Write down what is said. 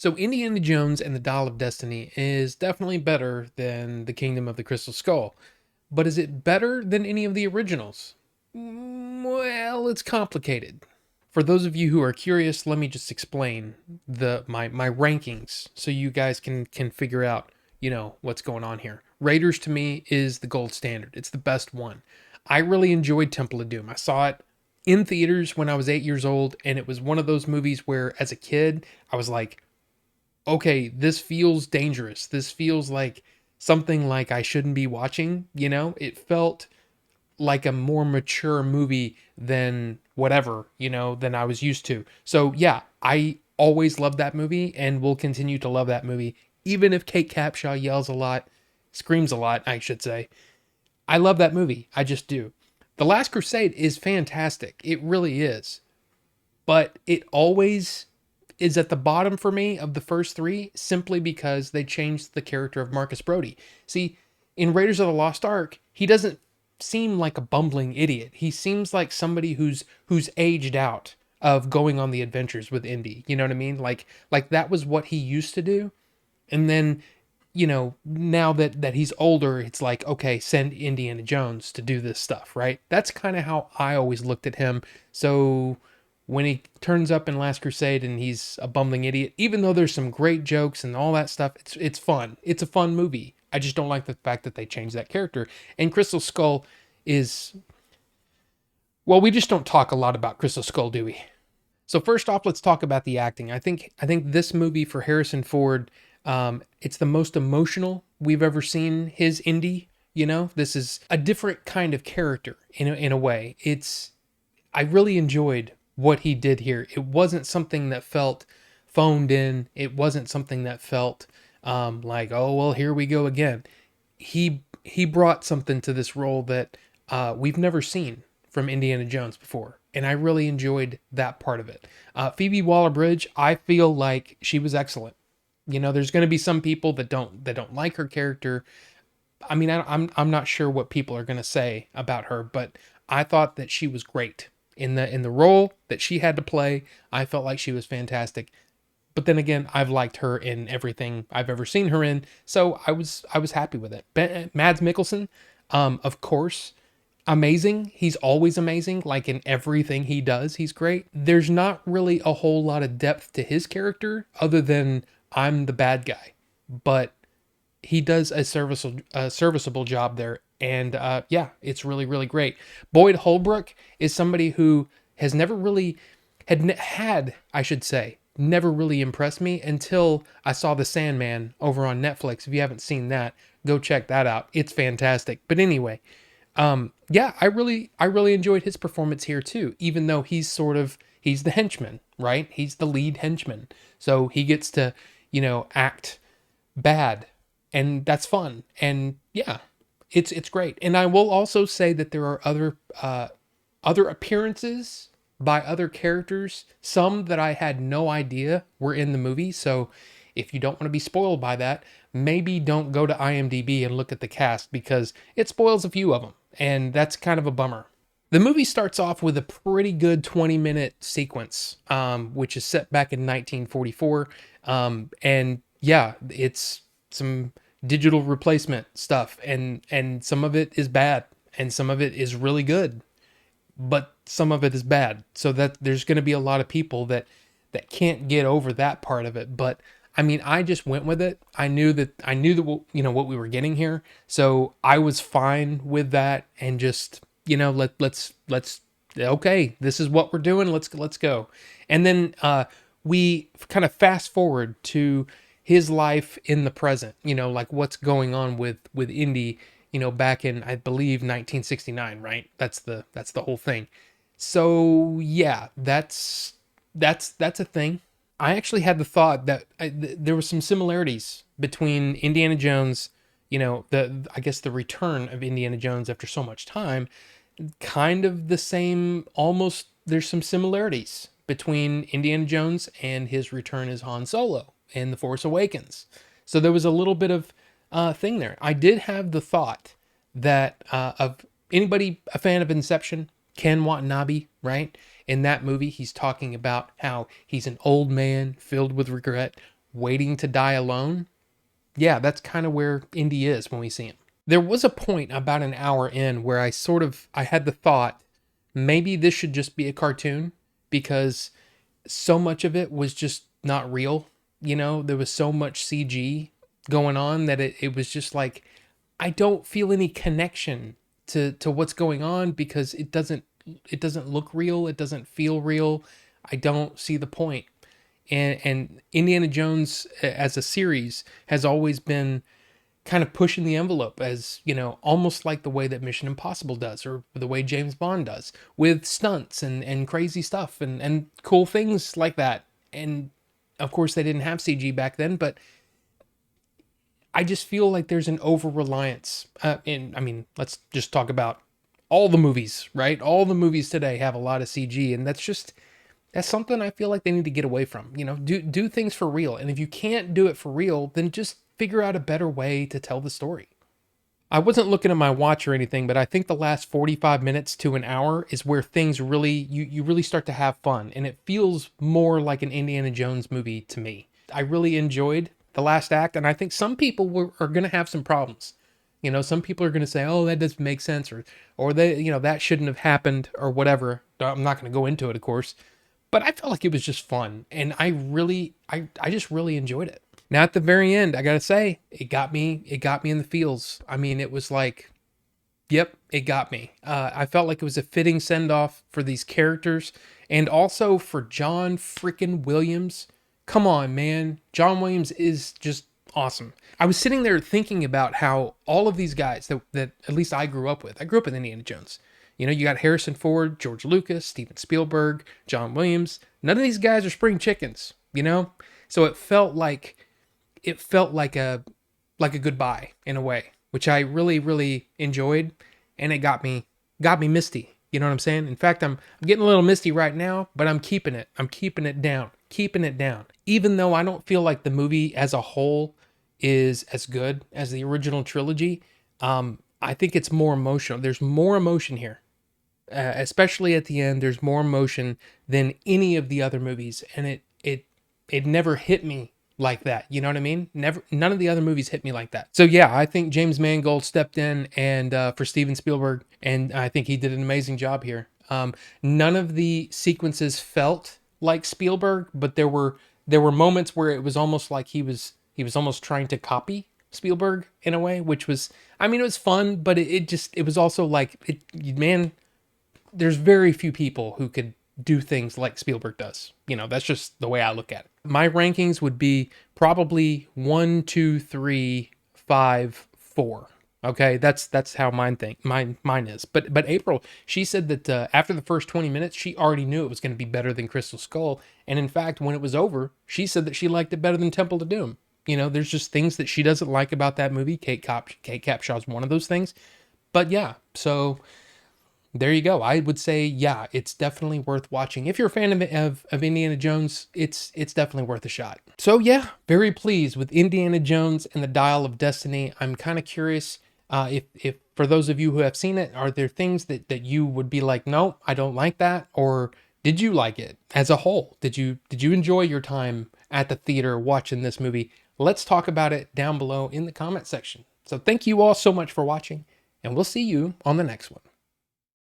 So Indiana Jones and the Dial of Destiny is definitely better than The Kingdom of the Crystal Skull. But is it better than any of the originals? Well, it's complicated. For those of you who are curious, let me just explain my rankings so you guys can figure out, what's going on here. Raiders to me is the gold standard. It's the best one. I really enjoyed Temple of Doom. I saw it in theaters when I was 8 years old, and it was one of those movies where as a kid, I was like, okay, this feels dangerous. This feels like something like I shouldn't be watching, It felt like a more mature movie than whatever, than I was used to. So, yeah, I always loved that movie and will continue to love that movie even if Kate Capshaw yells a lot, screams a lot, I should say. I love that movie. I just do. The Last Crusade is fantastic. It really is, but it always is at the bottom for me of the first three simply because they changed the character of Marcus Brody. See, in Raiders of the Lost Ark, he doesn't seem like a bumbling idiot. He seems like somebody who's aged out of going on the adventures with Indy. You know what I mean? Like that was what he used to do. And then, now that he's older, it's like, okay, send Indiana Jones to do this stuff, right? That's kind of how I always looked at him. So when he turns up in Last Crusade and he's a bumbling idiot, even though there's some great jokes and all that stuff, it's fun. It's a fun movie. I just don't like the fact that they changed that character. And Crystal Skull is, well, we just don't talk a lot about Crystal Skull, do we? So first off, let's talk about the acting. I think this movie for Harrison Ford, it's the most emotional we've ever seen his Indy. This is a different kind of character in a way. I really enjoyed what he did here. It wasn't something that felt phoned in. It wasn't something that felt like, oh well, here we go again. He brought something to this role that we've never seen from Indiana Jones before, and I really enjoyed that part of it. Phoebe Waller-Bridge, I feel like she was excellent. There's going to be some people that don't like her character. I mean, I'm not sure what people are going to say about her, but I thought that she was great in the role that she had to play. I felt like she was fantastic. But then again, I've liked her in everything I've ever seen her in, so I was happy with it. Mads Mikkelsen, of course, amazing. He's always amazing. Like in everything he does, he's great. There's not really a whole lot of depth to his character other than I'm the bad guy, but he does a serviceable job there. And yeah, it's really, really great. Boyd Holbrook is somebody who has never really had, I should say, never really impressed me until I saw The Sandman over on Netflix. If you haven't seen that, go check that out. It's fantastic. But anyway, yeah, I really enjoyed his performance here too. Even though he's the henchman, right? He's the lead henchman, so he gets to act bad, and that's fun. And yeah, it's great. And I will also say that there are other appearances by other characters, some that I had no idea were in the movie. So if you don't want to be spoiled by that, maybe don't go to IMDb and look at the cast because it spoils a few of them, and that's kind of a bummer. The movie starts off with a pretty good 20-minute sequence, which is set back in 1944. And yeah, it's some digital replacement stuff, and some of it is bad, and some of it is really good, but some of it is bad. So that there's going to be a lot of people that can't get over that part of it. But I mean, I just went with it. I knew that what we were getting here, so I was fine with that, and just let's okay, this is what we're doing. Let's go. And then we kind of fast forward to his life in the present. Like what's going on with Indy. Back in, I believe, 1969, right? That's the whole thing. So yeah, that's a thing. I actually had the thought that there were some similarities between Indiana Jones, the I guess the return of Indiana Jones after so much time, kind of the same. Almost, there's some similarities between Indiana Jones and his return as Han Solo in The Force Awakens. So there was a little bit of thing there. I did have the thought that of anybody a fan of Inception, Ken Watanabe, right? In that movie, he's talking about how he's an old man filled with regret, waiting to die alone, yeah, that's kind of where Indy is when we see him. There was a point about an hour in where I had the thought maybe this should just be a cartoon because so much of it was just not real. You know, there was so much CG going on that it was just like I don't feel any connection to what's going on because it doesn't look real, it doesn't feel real. I don't see the point. And Indiana Jones as a series has always been kind of pushing the envelope, as you know, almost like the way that Mission Impossible does, or the way James Bond does, with stunts and crazy stuff and cool things like that. And of course they didn't have CG back then, but I just feel like there's an over reliance in I mean, let's just talk about all the movies, right? All the movies today have a lot of CG, and that's something I feel like they need to get away from. You know, do things for real. And if you can't do it for real, then just figure out a better way to tell the story. I wasn't looking at my watch or anything, but I think the last 45 minutes to an hour is where things really you really start to have fun, and it feels more like an Indiana Jones movie to me. I really enjoyed the last act, and I think some people are going to have some problems. You know, some people are going to say, "Oh, that doesn't make sense," or they, you know, that shouldn't have happened, or whatever. I'm not going to go into it, of course, but I felt like it was just fun, and I just really enjoyed it. Now at the very end, I gotta say, it got me in the feels. I mean, it was like, yep, it got me. I felt like it was a fitting send off for these characters, and also for John freaking Williams. Come on, man, John Williams is just awesome. I was sitting there thinking about how all of these guys that at least I grew up with. I grew up with Indiana Jones. You know, you got Harrison Ford, George Lucas, Steven Spielberg, John Williams. None of these guys are spring chickens, you know? So it felt like a goodbye in a way, which I really really enjoyed, and it got me misty. You know what I'm saying? In fact, I'm getting a little misty right now, but I'm keeping it. I'm keeping it down. Keeping it down. Even though I don't feel like the movie as a whole is as good as the original trilogy, I think it's more emotional. There's more emotion here, especially at the end. There's more emotion than any of the other movies, and it never hit me like that. You know what I mean? Never, none of the other movies hit me like that. So yeah, I think James Mangold stepped in and for Steven Spielberg, and I think he did an amazing job here. None of the sequences felt like Spielberg, but there were moments where it was almost like he was almost trying to copy Spielberg in a way, which was, I mean, it was fun, but it was also like man, there's very few people who could do things like Spielberg does. You know, that's just the way I look at it. My rankings would be probably 1, 2, 3, 5, 4. Okay, that's how mine is. But April, she said that after the first 20 minutes, she already knew it was going to be better than Crystal Skull. And in fact, when it was over, she said that she liked it better than Temple of Doom. You know, there's just things that she doesn't like about that movie. Kate Capshaw's one of those things. But yeah, so there you go. I would say, yeah, it's definitely worth watching. If you're a fan of Indiana Jones, it's definitely worth a shot. So yeah, very pleased with Indiana Jones and the Dial of Destiny. I'm kind of curious if for those of you who have seen it, are there things that you would be like, no, I don't like that, or did you like it as a whole? Did you enjoy your time at the theater watching this movie? Let's talk about it down below in the comment section. So thank you all so much for watching, and we'll see you on the next one.